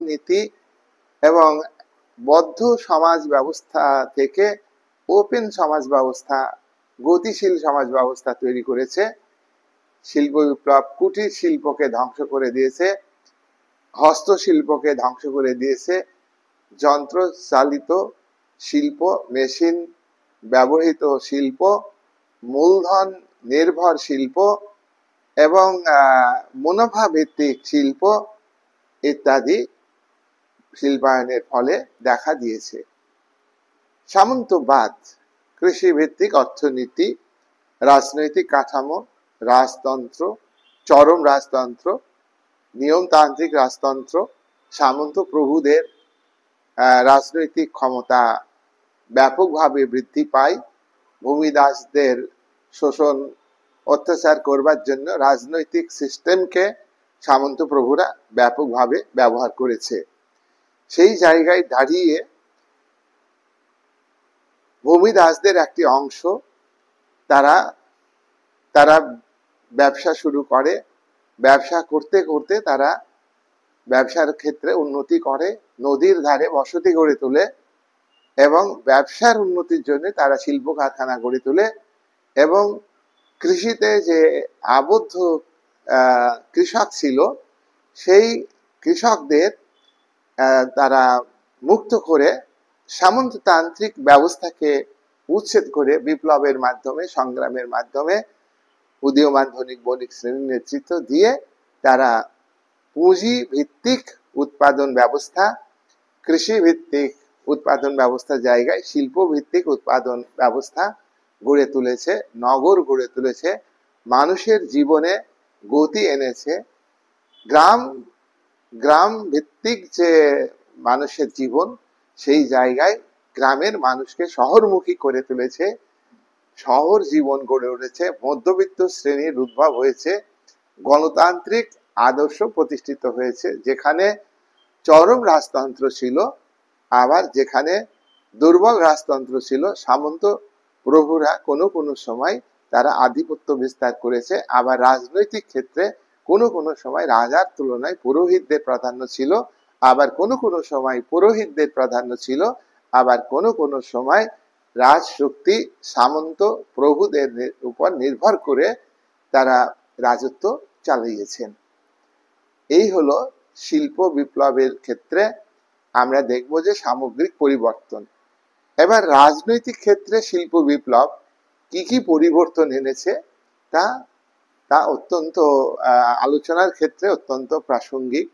নীতি এবং বদ্ধ সমাজ ব্যবস্থা থেকে ওপেন সমাজ ব্যবস্থা, গতিশীল সমাজ ব্যবস্থা তৈরি করেছে। শিল্প বিপ্লব কুটির শিল্পকে ধ্বংস করে দিয়েছে, হস্তশিল্পকে ধ্বংস করে দিয়েছে, যন্ত্র চালিত শিল্প, মেশিন ব্যবহৃত শিল্প, মূলধন নির্ভর শিল্প এবং মুনাফা ভিত্তিক শিল্প ইত্যাদি শিল্পায়নের ফলে দেখা দিয়েছে। সামন্তবাদ, কৃষিভিত্তিক অর্থনীতি, রাজনৈতিক কাঠামো, রাজতন্ত্র, চরম রাজতন্ত্র, নিয়মতান্ত্রিক রাজতন্ত্র, সামন্ত প্রভুদের রাজনৈতিক ক্ষমতা ব্যাপকভাবে বৃদ্ধি পায়। ভূমিদাসদের শোষণ অত্যাচার করবার জন্য রাজনৈতিক সিস্টেমকে সামন্ত প্রভুরা ব্যাপকভাবে ব্যবহার করেছে। সেই জায়গায় দাঁড়িয়ে ভূমিদাসদের একটি অংশ তারা তারা ব্যবসা শুরু করে। ব্যবসা করতে করতে তারা ব্যবসার ক্ষেত্রে উন্নতি করে, নদীর ধারে বসতি গড়ে তোলে এবং ব্যবসার উন্নতির জন্য তারা শিল্প কারখানা গড়ে তোলে এবং কৃষিতে যে আবদ্ধ কৃষক ছিল সেই কৃষকদের তারা মুক্ত করে সামন্ততান্ত্রিক ব্যবস্থাকে উচ্ছেদ করে বিপ্লবের মাধ্যমে, সংগ্রামের মাধ্যমে উদীয়মান ধনিক বণিক শ্রেণীর নেতৃত্ব দিয়ে তারা পুঁজি ভিত্তিক উৎপাদন ব্যবস্থা, কৃষি ভিত্তিক উৎপাদন ব্যবস্থা জায়গায় শিল্প ভিত্তিক উৎপাদন ব্যবস্থা গড়ে তুলেছে, নগর গড়ে তুলেছে, মানুষের জীবনে গতি এনেছে। গ্রাম ভিত্তিক যে মানুষের জীবন, সেই জায়গায় গ্রামের মানুষকে শহরমুখী করে তুলেছে, শহর জীবন গড়ে উঠেছে, মধ্যবিত্ত শ্রেণীর উদ্ভব হয়েছে, গণতান্ত্রিক আদর্শ প্রতিষ্ঠিত হয়েছে। যেখানে চরম রাজতন্ত্র ছিল, আবার যেখানে দুর্বল রাজতন্ত্র ছিল, সামন্ত প্রভুরা কোনো কোনো সময় তারা আধিপত্য বিস্তার করেছে। আবার রাজনৈতিক ক্ষেত্রে কোনো কোনো সময় রাজার তুলনায় পুরোহিতদের প্রাধান্য ছিল, আবার কোনো কোনো সময় পুরোহিতদের প্রাধান্য ছিল, আবার কোনো কোনো সময় রাজশক্তি সামন্ত প্রভুদের উপর নির্ভর করে তারা রাজত্ব চালিয়েছেন। এই হলো শিল্প বিপ্লবের ক্ষেত্রে আমরা দেখব যে সামগ্রিক পরিবর্তন। এবার রাজনৈতিক ক্ষেত্রে শিল্প বিপ্লব কি কি পরিবর্তন এনেছে তা অত্যন্ত আলোচনার ক্ষেত্রে অত্যন্ত প্রাসঙ্গিক।